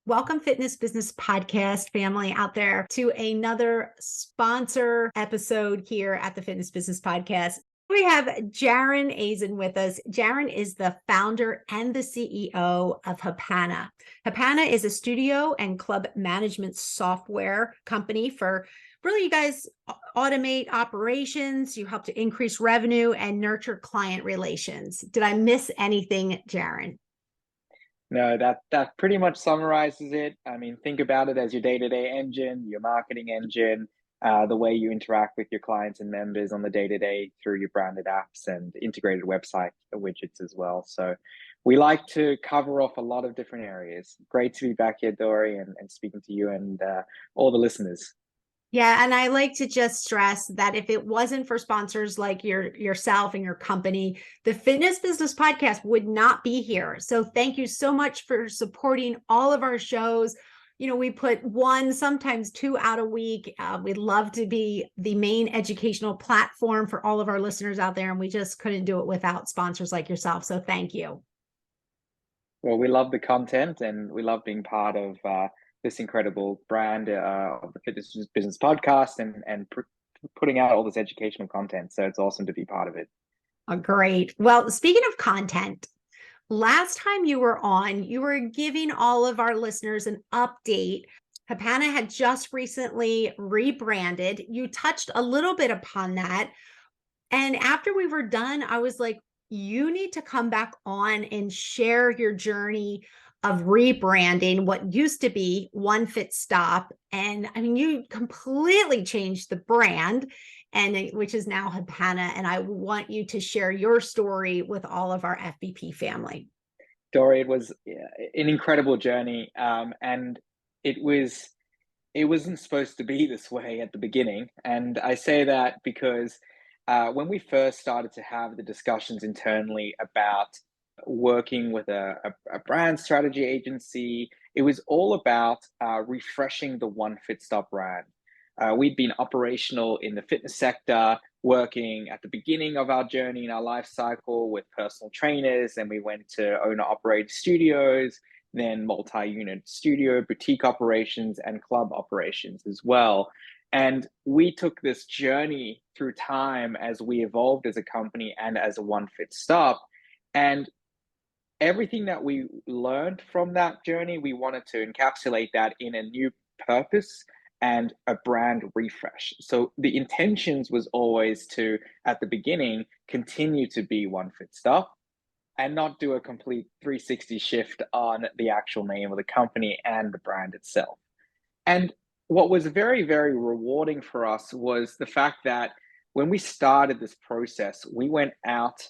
Welcome, Fitness Business Podcast family out there, to another sponsor episode here at the Fitness Business Podcast. We have Jarron Aizen with us. Jarron is the founder and the CEO of Hapana. Hapana is a studio and club management software company for really, you guys automate operations, you help to increase revenue and nurture client relations. Did I miss anything, Jarron? No, that pretty much summarizes it. I mean, think about it as your day-to-day engine, your marketing engine, the way you interact with your clients and members on the day-to-day through your branded apps and integrated website widgets as well. So we like to cover off a lot of different areas. Great to be back here, Dory, and speaking to you and all the listeners. Yeah, and I like to just stress that if it wasn't for sponsors like yourself and your company, the Fitness Business Podcast would not be here. So thank you so much for supporting all of our shows. You know, we put one, sometimes two out a week. We'd love to be the main educational platform for all of our listeners out there, and we just couldn't do it without sponsors like yourself. So thank you. Well, we love the content and we love being part of this incredible brand of the Fitness Business Podcast and putting out all this educational content. So it's awesome to be part of it. Oh, great. Well, speaking of content, last time you were on, you were giving all of our listeners an update. Hapana had just recently rebranded. You touched a little bit upon that. And after we were done, I was like, you need to come back on and share your journey of rebranding what used to be One Fit Stop. And I mean, you completely changed the brand, and which is now Hapana. And I want you to share your story with all of our FBP family. Dory, it was an incredible journey, and it wasn't supposed to be this way at the beginning. And I say that because when we first started to have the discussions internally about working with a brand strategy agency, it was all about refreshing the One Fit Stop brand. We'd been operational in the fitness sector, working at the beginning of our journey in our life cycle with personal trainers. And we went to owner operated studios, then multi-unit studio, boutique operations, and club operations as well. And we took this journey through time as we evolved as a company and as a One Fit Stop. And everything that we learned from that journey, we wanted to encapsulate that in a new purpose and a brand refresh. So the intentions was always to, at the beginning, continue to be One Fit Stop and not do a complete 360 shift on the actual name of the company and the brand itself. And what was very, very rewarding for us was the fact that when we started this process, we went out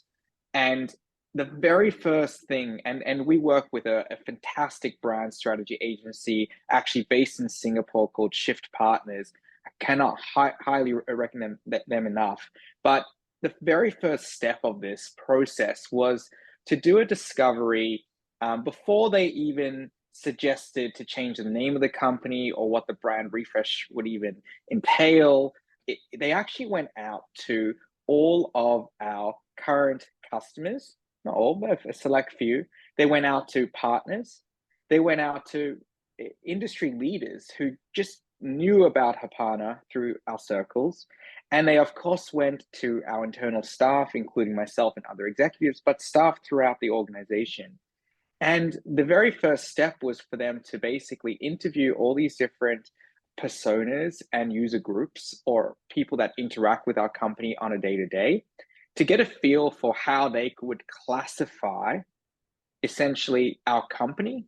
and the very first thing, and we work with a fantastic brand strategy agency actually based in Singapore called Shift Partners. I cannot highly recommend them enough. But the very first step of this process was to do a discovery before they even suggested to change the name of the company or what the brand refresh would even entail. They actually went out to all of our current customers, not all, but a select few. They went out to partners. They went out to industry leaders who just knew about Hapana through our circles. And they, of course, went to our internal staff, including myself and other executives, but staff throughout the organization. And the very first step was for them to basically interview all these different personas and user groups or people that interact with our company on a day-to-day to get a feel for how they would classify essentially our company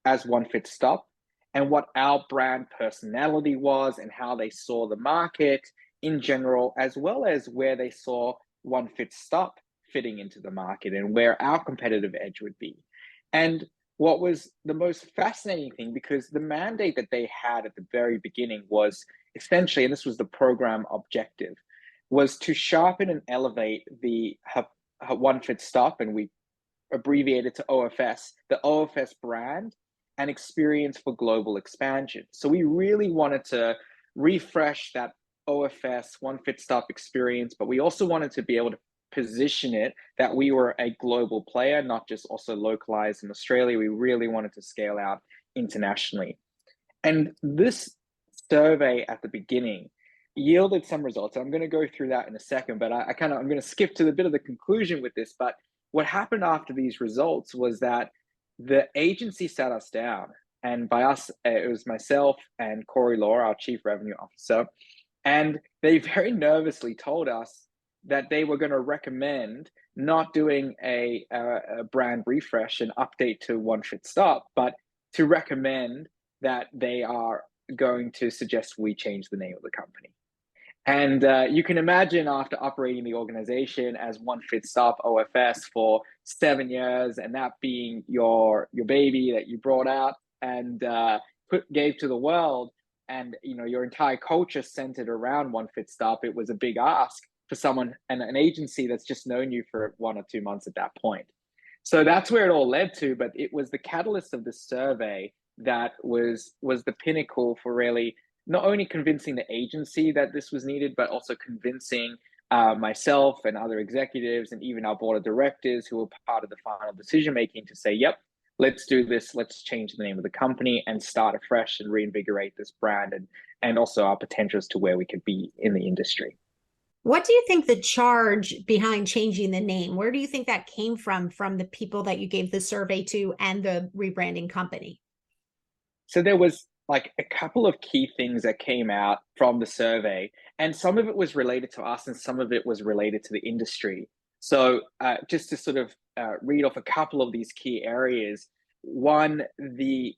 as One Fit Stop and what our brand personality was and how they saw the market in general, as well as where they saw One Fit Stop fitting into the market and where our competitive edge would be. And what was the most fascinating thing, because the mandate that they had at the very beginning was essentially, and this was the program objective, was to sharpen and elevate the One Fit Stop, and we abbreviated to OFS, the OFS brand and experience for global expansion. So we really wanted to refresh that OFS One Fit Stop experience, but we also wanted to be able to position it that we were a global player, not just also localized in Australia. We really wanted to scale out internationally. And this survey at the beginning yielded some results. I'm going to go through that in a second, but I'm going to skip to the bit of the conclusion with this. But what happened after these results was that the agency sat us down, and by us, it was myself and Corey Law, our chief revenue officer, and they very nervously told us that they were going to recommend not doing a brand refresh and update to One Fit Stop, but to recommend that they are going to suggest we change the name of the company. And you can imagine, after operating the organization as One Fit Stop OFS for 7 years, and that being your baby that you brought out and gave to the world, and your entire culture centered around One Fit Stop, it was a big ask for someone and an agency that's just known you for 1 or 2 months at that point. So that's where it all led to. But it was the catalyst of the survey that was the pinnacle for really not only convincing the agency that this was needed, but also convincing myself and other executives and even our board of directors who were part of the final decision making to say, yep, let's do this. Let's change the name of the company and start afresh and reinvigorate this brand, and also our potentials to where we could be in the industry. What do you think the charge behind changing the name? Where do you think that came from the people that you gave the survey to and the rebranding company? So there was like a couple of key things that came out from the survey, and some of it was related to us and some of it was related to the industry. So just to sort of read off a couple of these key areas. One, the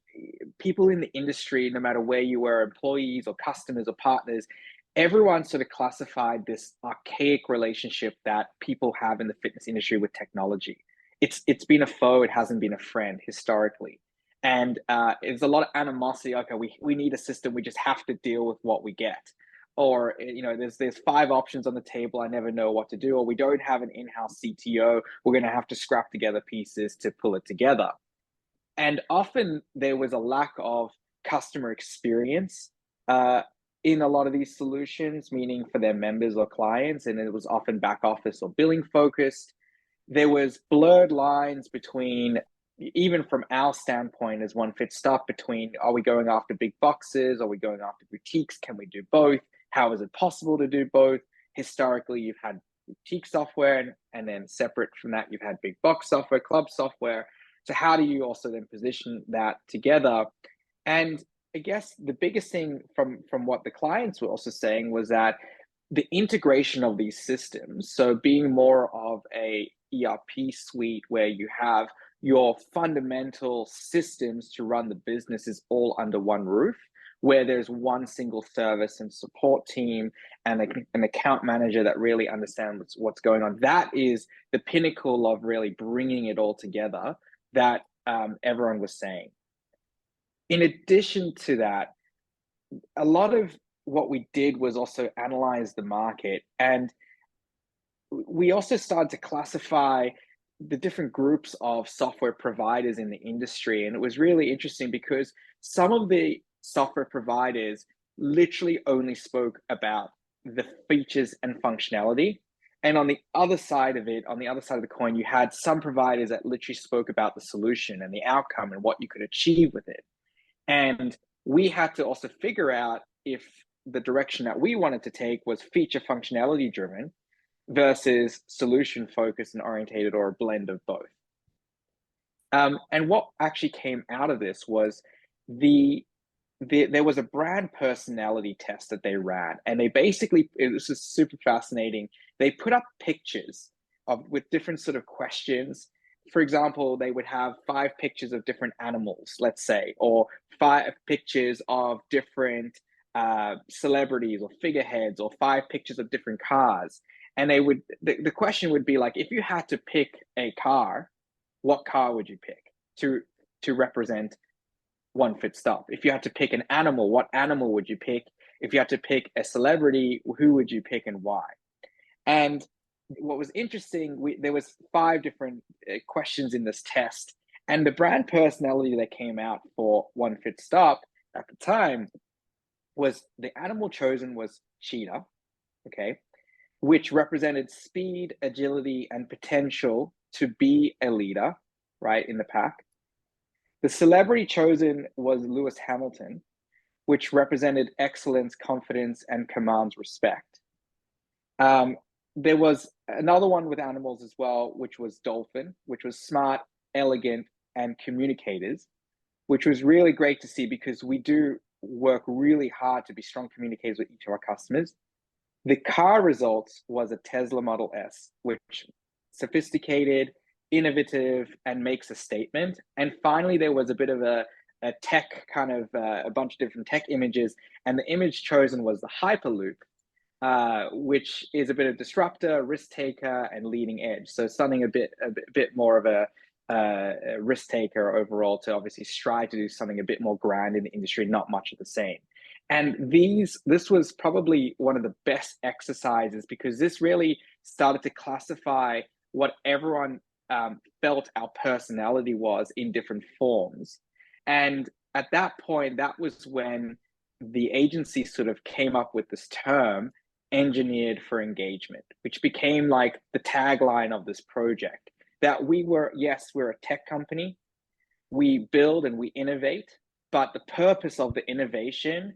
people in the industry, no matter where you were, employees or customers or partners, everyone sort of classified this archaic relationship that people have in the fitness industry with technology. It's been a foe, it hasn't been a friend historically. And it's a lot of animosity. Okay, we need a system, we just have to deal with what we get. Or there's 5 options on the table, I never know what to do. Or we don't have an in-house CTO, we're going to have to scrap together pieces to pull it together. And often there was a lack of customer experience in a lot of these solutions, meaning for their members or clients, and it was often back office or billing focused. There was blurred lines between, even from our standpoint as One Fit Stop, between, are we going after big boxes? Are we going after boutiques? Can we do both? How is it possible to do both? Historically, you've had boutique software, and then separate from that, you've had big box software, club software. So how do you also then position that together? And I guess the biggest thing from what the clients were also saying was that the integration of these systems, so being more of a ERP suite where you have your fundamental systems to run the business is all under one roof, where there's one single service and support team and an account manager that really understands what's going on. That is the pinnacle of really bringing it all together that everyone was saying. In addition to that, a lot of what we did was also analyze the market, and we also started to classify the different groups of software providers in the industry. And it was really interesting because some of the software providers literally only spoke about the features and functionality. And on the other side of it, on the other side of the coin, you had some providers that literally spoke about the solution and the outcome and what you could achieve with it. And we had to also figure out if the direction that we wanted to take was feature functionality driven versus solution focused and orientated, or a blend of both. And what actually came out of this was there was a brand personality test that they ran, and they basically, this is super fascinating. They put up pictures with different sort of questions. For example, they would have 5 pictures of different animals, let's say, or 5 pictures of different celebrities or figureheads, or 5 pictures of different cars. And the question would be like, if you had to pick a car, what car would you pick to represent One Fit Stop? If you had to pick an animal, what animal would you pick? If you had to pick a celebrity, who would you pick and why? And what was interesting, there was 5 different questions in this test, and the brand personality that came out for One Fit Stop at the time was, the animal chosen was cheetah, okay, which represented speed, agility, and potential to be a leader, right, in the pack. The celebrity chosen was Lewis Hamilton, which represented excellence, confidence, and commands respect. Um, there was another one with animals as well, which was dolphin, which was smart, elegant, and communicators, which was really great to see because we do work really hard to be strong communicators with each of our customers. The car results was a Tesla Model S, which sophisticated, innovative, and makes a statement. And finally, there was a bit of a tech kind of a bunch of different tech images, and the image chosen was the Hyperloop, which is a bit of disruptor, risk taker, and leading edge. So something a bit more of a risk taker overall to obviously strive to do something a bit more grand in the industry, not much of the same. And this was probably one of the best exercises because this really started to classify what everyone felt our personality was in different forms. And at that point, that was when the agency sort of came up with this term engineered for engagement, which became like the tagline of this project. That we were, yes, we're a tech company, we build and we innovate, but the purpose of the innovation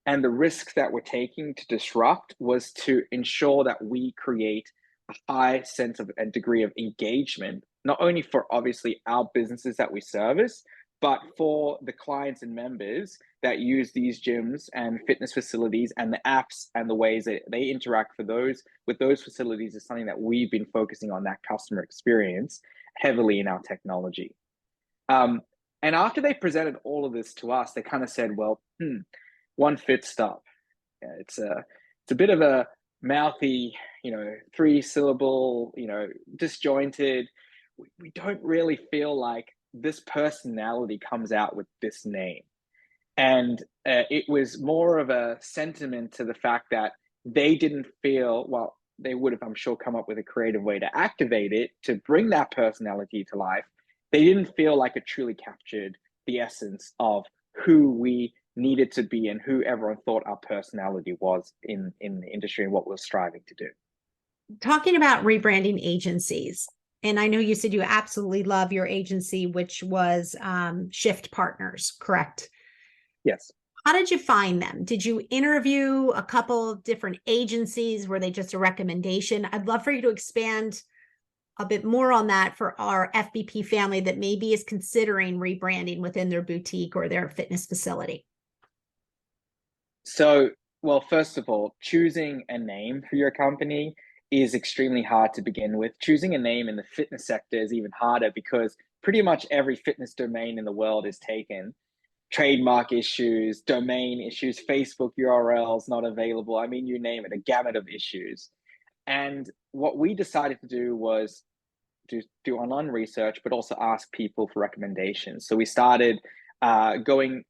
and the risks that we're taking to disrupt was to ensure that we create a high sense of a degree of engagement, not only for obviously our businesses that we service, but for the clients and members that use these gyms and fitness facilities, and the apps and the ways that they interact for those with those facilities is something that we've been focusing on, that customer experience heavily in our technology. Um, and after they presented all of this to us, they kind of said, well, one fit stop. Yeah, it's a bit of a mouthy, 3 syllable, disjointed. We don't really feel like this personality comes out with this name. And it was more of a sentiment to the fact that they didn't feel, well, they would have, I'm sure, come up with a creative way to activate it to bring that personality to life. They didn't feel like it truly captured the essence of who we needed to be and who everyone thought our personality was in the industry and what we're striving to do. Talking about rebranding agencies, and I know you said you absolutely love your agency, which was Shift Partners, correct? Yes. How did you find them? Did you interview a couple of different agencies? Were they just a recommendation? I'd love for you to expand a bit more on that for our FBP family that maybe is considering rebranding within their boutique or their fitness facility. So, well, first of all, choosing a name for your company is extremely hard to begin with. Choosing a name in the fitness sector is even harder because pretty much every fitness domain in the world is taken. Trademark issues, domain issues, Facebook URLs not available. I mean, you name it, a gamut of issues. And what we decided to do was do online research, but also ask people for recommendations. So we started going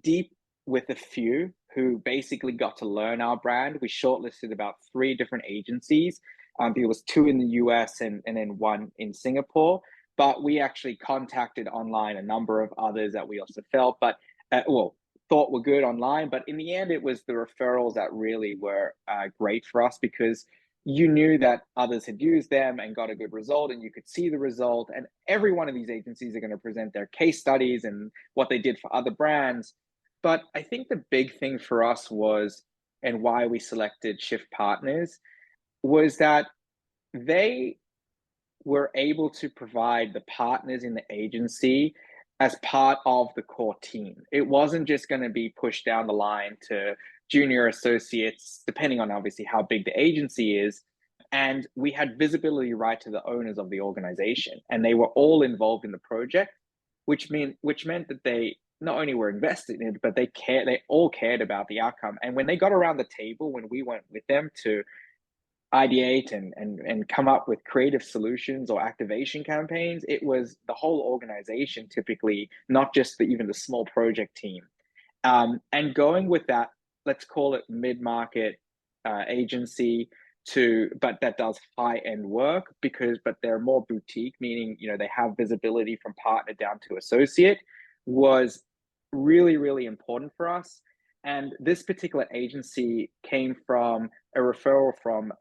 deep with a few who basically got to learn our brand. We shortlisted about 3 different agencies. There was 2 in the US and then 1 in Singapore. But we actually contacted online a number of others that we also felt, but thought were good online. But in the end, it was the referrals that really were great for us because you knew that others had used them and got a good result, and you could see the result. And every one of these agencies are going to present their case studies and what they did for other brands. But I think the big thing for us was, and why we selected Shift Partners, was that they were able to provide the partners in the agency as part of the core team. It wasn't just going to be pushed down the line to junior associates, depending on obviously how big the agency is. And we had visibility right to the owners of the organization, and they were all involved in the project, which meant that they not only were invested in it, but they all cared about the outcome. And when they got around the table, when we went with them to ideate and come up with creative solutions or activation campaigns, it was the whole organization, typically, not just even the small project team. And going with that, let's call it mid-market agency but that does high-end work but they're more boutique, meaning, they have visibility from partner down to associate, was really, really important for us. And this particular agency came from a referral from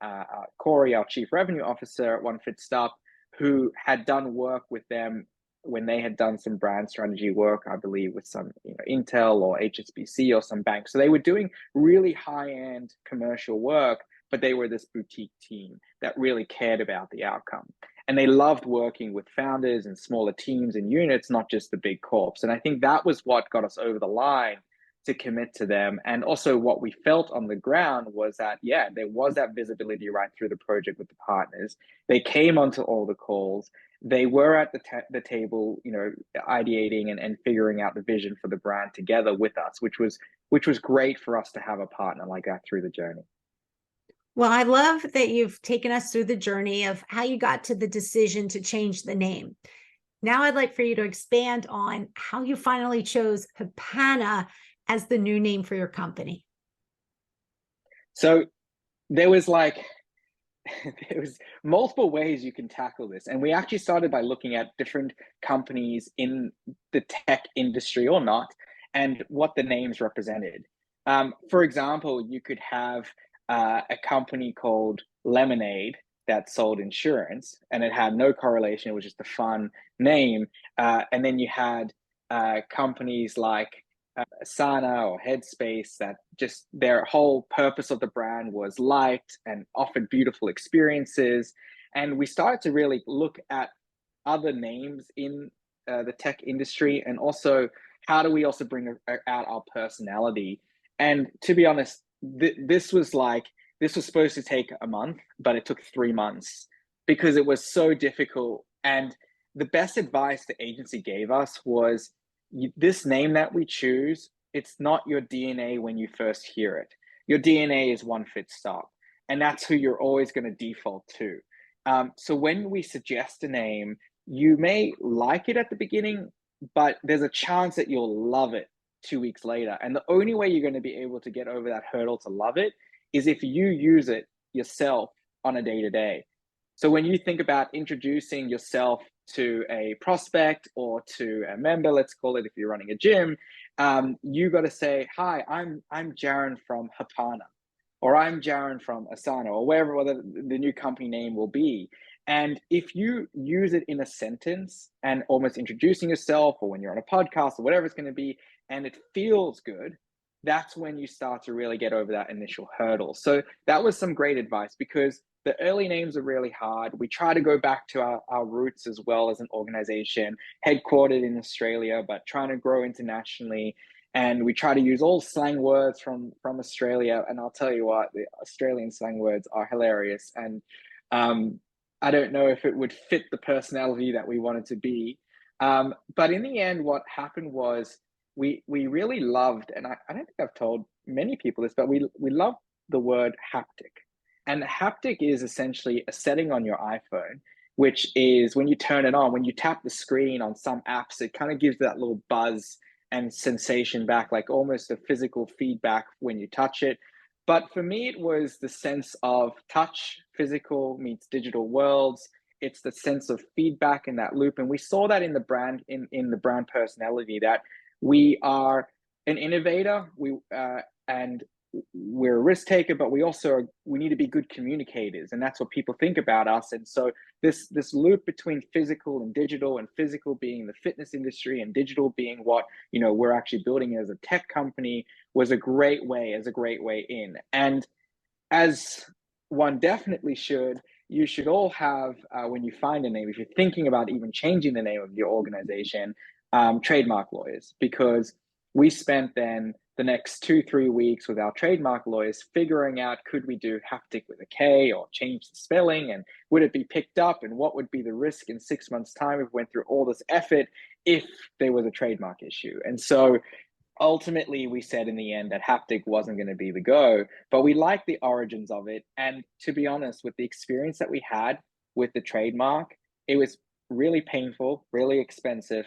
Corey, our chief revenue officer at One Fit Stop, who had done work with them when they had done some brand strategy work, I believe with some Intel or HSBC or some bank. So they were doing really high-end commercial work, but they were this boutique team that really cared about the outcome. And they loved working with founders and smaller teams and units, not just the big corps. And I think that was what got us over the line to commit to them. And also what we felt on the ground was that, yeah, there was that visibility right through the project with the partners. They came onto all the calls. They were at the table, ideating and figuring out the vision for the brand together with us, which was great for us to have a partner like that through the journey. Well, I love that you've taken us through the journey of how you got to the decision to change the name. Now I'd like for you to expand on how you finally chose Hapana as the new name for your company. So there was there was multiple ways you can tackle this. And we actually started by looking at different companies in the tech industry or not, and what the names represented. For example, you could have a company called Lemonade that sold insurance, and it had no correlation. It was just a fun name. And then you had companies like Asana or Headspace that just their whole purpose of the brand was light and offered beautiful experiences. And we started to really look at other names in the tech industry, and also how do we also bring out our personality. And to be honest, this was supposed to take a month, but it took 3 months because it was so difficult. And the best advice the agency gave us was, this name that we choose, it's not your DNA when you first hear it. Your DNA is one fit stop, and that's who you're always going to default to. So when we suggest a name, you may like it at the beginning, but there's a chance that you'll love it 2 weeks later. And the only way you're going to be able to get over that hurdle to love it is if you use it yourself on a day-to-day. So when you think about introducing yourself to a prospect or to a member, let's call it, if you're running a gym, you got to say, "Hi, I'm Jarron from Hapana," or "I'm Jarron from Asana," or wherever the new company name will be. And if you use it in a sentence and almost introducing yourself, or when you're on a podcast or whatever it's going to be, and it feels good, that's when you start to really get over that initial hurdle. So that was some great advice, because the early names are really hard. We try to go back to our roots as well as an organization, headquartered in Australia, but trying to grow internationally. And we try to use all slang words from Australia. And I'll tell you what, the Australian slang words are hilarious. And I don't know if it would fit the personality that we wanted to be. But in the end, what happened was we really loved, and I don't think I've told many people this, but we love the word haptic. And haptic is essentially a setting on your iPhone, which is when you turn it on, when you tap the screen on some apps, it kind of gives that little buzz and sensation back, like almost a physical feedback when you touch it. But for me, it was the sense of touch, physical meets digital worlds. It's the sense of feedback in that loop. And we saw that in the brand, in the brand personality, that we are an innovator, and we're a risk taker, but we need to be good communicators, and that's what people think about us. And so this loop between physical and digital, and physical being the fitness industry and digital being what we're actually building as a tech company, was a great way in. And as one definitely should, you should all have, when you find a name, if you're thinking about even changing the name of your organization, trademark lawyers, because we spent then the next 2-3 weeks with our trademark lawyers figuring out, could we do haptic with a K or change the spelling, and would it be picked up, and what would be the risk in 6 months' time if we went through all this effort if there was a trademark issue. And so ultimately we said in the end that haptic wasn't going to be the go, but we liked the origins of it. And to be honest, with the experience that we had with the trademark, it was really painful, really expensive.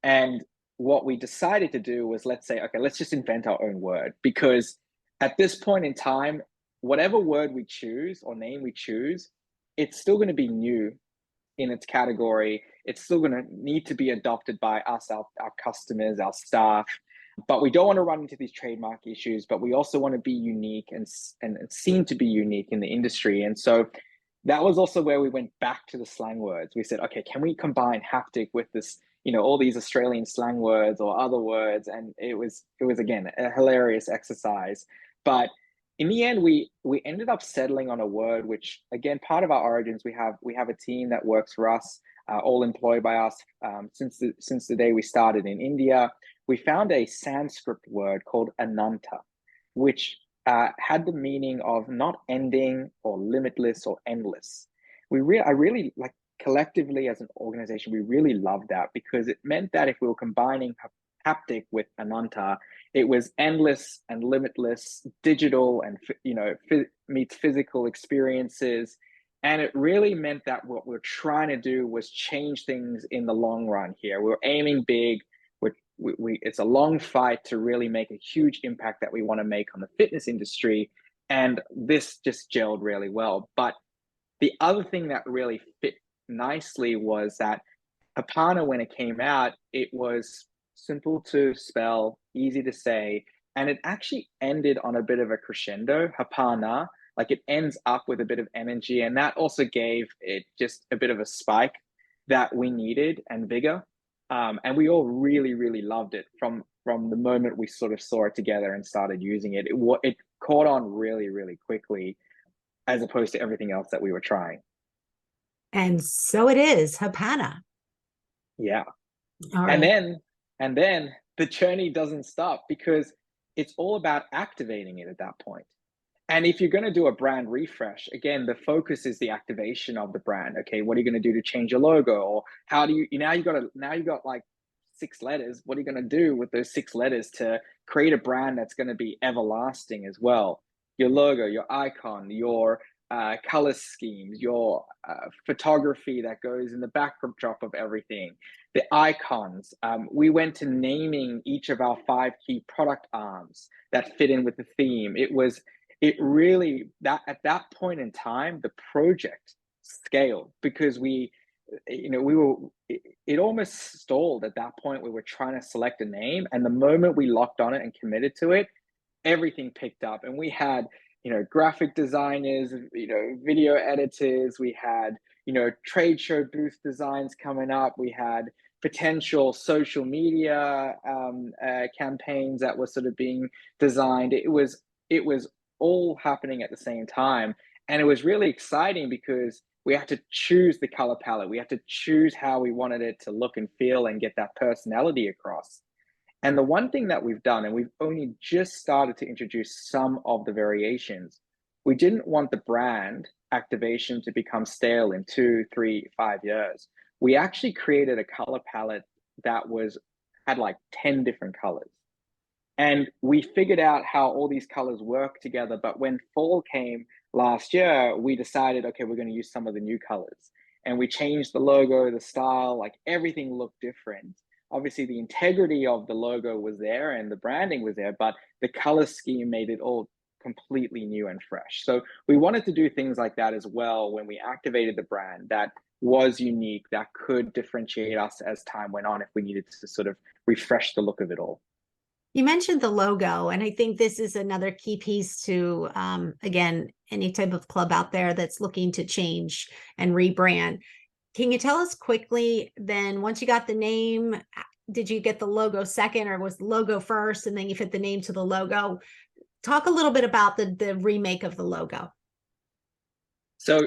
And what we decided to do was, let's say, okay, let's just invent our own word, because at this point in time, whatever word we choose or name we choose, it's still going to be new in its category. It's still going to need to be adopted by us, our customers, our staff. But we don't want to run into these trademark issues, but we also want to be unique and seem to be unique in the industry. And so that was also where we went back to the slang words. We said, okay, can we combine haptic with this all these Australian slang words or other words, and it was again a hilarious exercise. But in the end, we ended up settling on a word which, again, part of our origins, we have a team that works for us, all employed by us, since the day we started in India. We found a Sanskrit word called ananta, which had the meaning of not ending or limitless or endless. I really like, collectively as an organization, we really loved that because it meant that if we were combining haptic with ananta, it was endless and limitless, digital and meets physical experiences. And it really meant that what we're trying to do was change things in the long run here. We're aiming big. It's a long fight to really make a huge impact that we want to make on the fitness industry. And this just gelled really well. But the other thing that really fit nicely was that Hapana, when it came out, it was simple to spell, easy to say, and it actually ended on a bit of a crescendo, Hapana. Like, it ends up with a bit of energy, and that also gave it just a bit of a spike that we needed and vigor. And we all really, really loved it from the moment we sort of saw it together and started using it. It caught on really, really quickly, as opposed to everything else that we were trying. And so it is, Hapana. Yeah. All And right. then and then the journey doesn't stop because it's all about activating it at that point. And if you're going to do a brand refresh, again, the focus is the activation of the brand. Okay, what are you going to do to change your logo? Or how do now you got like 6 letters. What are you going to do with those 6 letters to create a brand that's going to be everlasting as well? Your logo, your icon, your color schemes, your photography that goes in the backdrop of everything, the icons. We went to naming each of our 5 key product arms that fit in with the theme. It really, that at that point in time, the project scaled because we were, it almost stalled at that point. We were trying to select a name, and the moment we locked on it and committed to it, everything picked up. And we had, graphic designers, video editors, we had, trade show booth designs coming up, we had potential social media campaigns that were sort of being designed. It was all happening at the same time. And it was really exciting because we had to choose the color palette. We had to choose how we wanted it to look and feel and get that personality across. And the one thing that we've done, and we've only just started to introduce some of the variations, we didn't want the brand activation to become stale in 2, 3, 5 years. We actually created a color palette that had like 10 different colors. And we figured out how all these colors work together. But when fall came last year, we decided, okay, we're going to use some of the new colors. And we changed the logo, the style, like everything looked different. Obviously, the integrity of the logo was there and the branding was there, but the color scheme made it all completely new and fresh. So we wanted to do things like that as well when we activated the brand that was unique, that could differentiate us as time went on if we needed to sort of refresh the look of it all. You mentioned the logo, and I think this is another key piece to, again, any type of club out there that's looking to change and rebrand. Can you tell us quickly then, once you got the name, did you get the logo second, or was the logo first and then you fit the name to the logo? Talk a little bit about the remake of the logo. So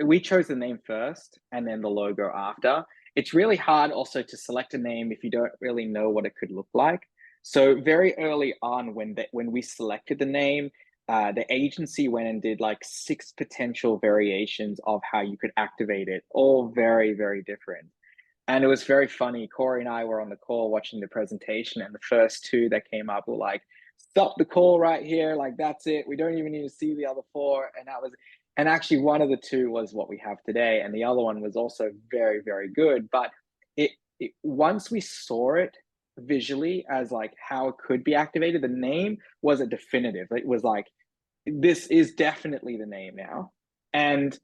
we chose the name first and then the logo after. It's really hard also to select a name if you don't really know what it could look like. So very early on, when we selected the name, the agency went and did like 6 potential variations of how you could activate it, all very, very different. And it was very funny. Corey and I were on the call watching the presentation, and the first 2 that came up were like, "Stop the call right here! Like, that's it. We don't even need to see the other 4." And actually, one of the 2 was what we have today, and the other one was also very, very good. But once we saw it visually as like how it could be activated, the name was a definitive. It was like, this is definitely the name now, and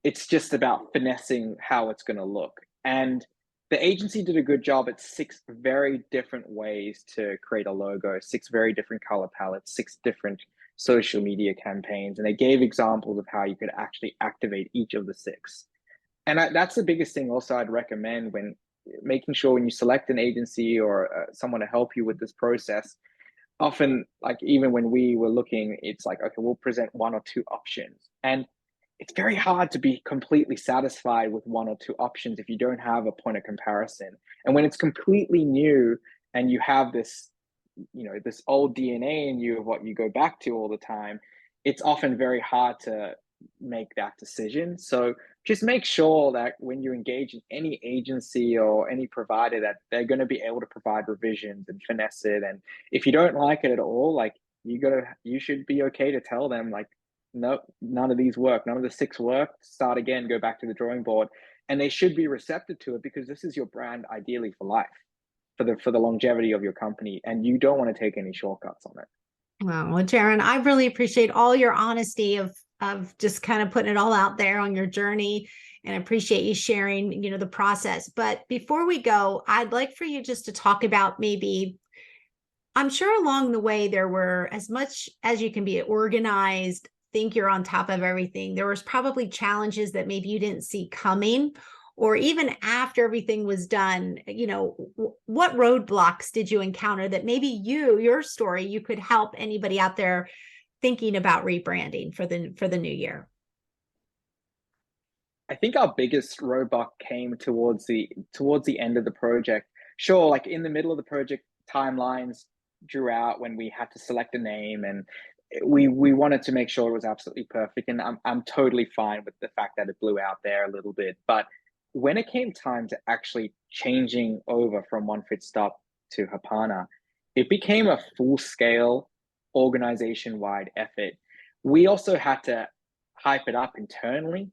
it's just about finessing how it's going to look. And the agency did a good job at 6 very different ways to create a logo, 6 very different color palettes, 6 different social media campaigns, and they gave examples of how you could actually activate each of the 6. And that's the biggest thing also I'd recommend when making sure when you select an agency or someone to help you with this process, often, like even when we were looking, it's like, okay, we'll present one or two options. And it's very hard to be completely satisfied with one or two options if you don't have a point of comparison. And when it's completely new and you have this, this old DNA in you of what you go back to all the time, it's often very hard to make that decision. So just make sure that when you engage in any agency or any provider, that they're going to be able to provide revisions and finesse it. And if you don't like it at all, like you should be okay to tell them, like, no, none of these work, none of the six work, start again, go back to the drawing board. And they should be receptive to it, because this is your brand ideally for life, for the longevity of your company, and you don't want to take any shortcuts on it. Wow. Well, Jarron, I really appreciate all your honesty of just kind of putting it all out there on your journey, and I appreciate you sharing, the process. But before we go, I'd like for you just to talk about, maybe, I'm sure along the way there were, as much as you can be organized, think you're on top of everything, there was probably challenges that maybe you didn't see coming, or even after everything was done, what roadblocks did you encounter that maybe your story, you could help anybody out there thinking about rebranding for the new year? I think our biggest roadblock came towards the end of the project. Sure, like in the middle of the project, timelines drew out when we had to select a name, and we wanted to make sure it was absolutely perfect. And I'm totally fine with the fact that it blew out there a little bit. But when it came time to actually changing over from One Fit Stop to Hapana, it became a full scale organization wide effort. We also had to hype it up internally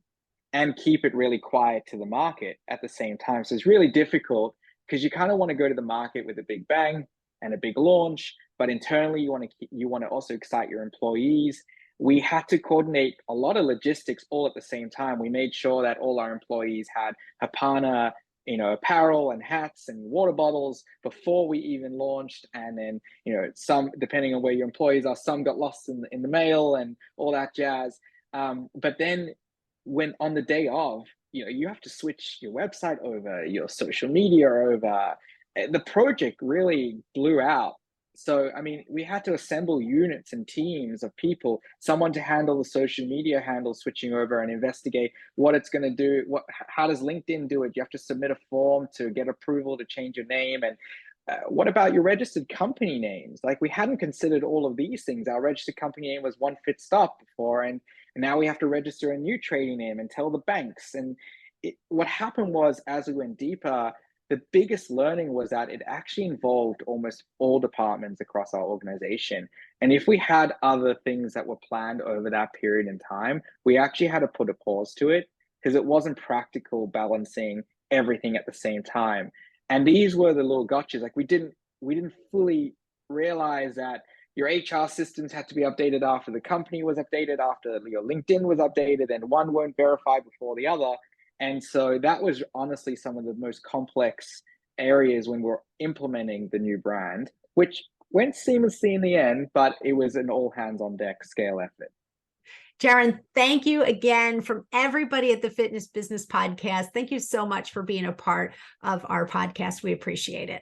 and keep it really quiet to the market at the same time. So it's really difficult, because you kind of want to go to the market with a big bang and a big launch, but internally you want to also excite your employees. We had to coordinate a lot of logistics all at the same time. We made sure that all our employees had Hapana, apparel and hats and water bottles before we even launched. And then, some, depending on where your employees are, some got lost in the mail and all that jazz. But then when on the day of, you have to switch your website over, your social media over. The project really blew out. So, I mean, we had to assemble units and teams of people, someone to handle the social media handle switching over and investigate what it's going to do. How does LinkedIn do it? You have to submit a form to get approval to change your name. And what about your registered company names? Like, we hadn't considered all of these things. Our registered company name was One Fit Stop before, and now we have to register a new trading name and tell the banks. And what happened was, as we went deeper, the biggest learning was that it actually involved almost all departments across our organization. And if we had other things that were planned over that period in time, we actually had to put a pause to it, because it wasn't practical balancing everything at the same time. And these were the little gotchas. Like, we didn't fully realize that your HR systems had to be updated after the company was updated, after your LinkedIn was updated, and one won't verify before the other. And so that was honestly some of the most complex areas when we're implementing the new brand, which went seamlessly in the end, but it was an all hands on deck scale effort. Jarron, thank you again from everybody at the Fitness Business Podcast. Thank you so much for being a part of our podcast. We appreciate it.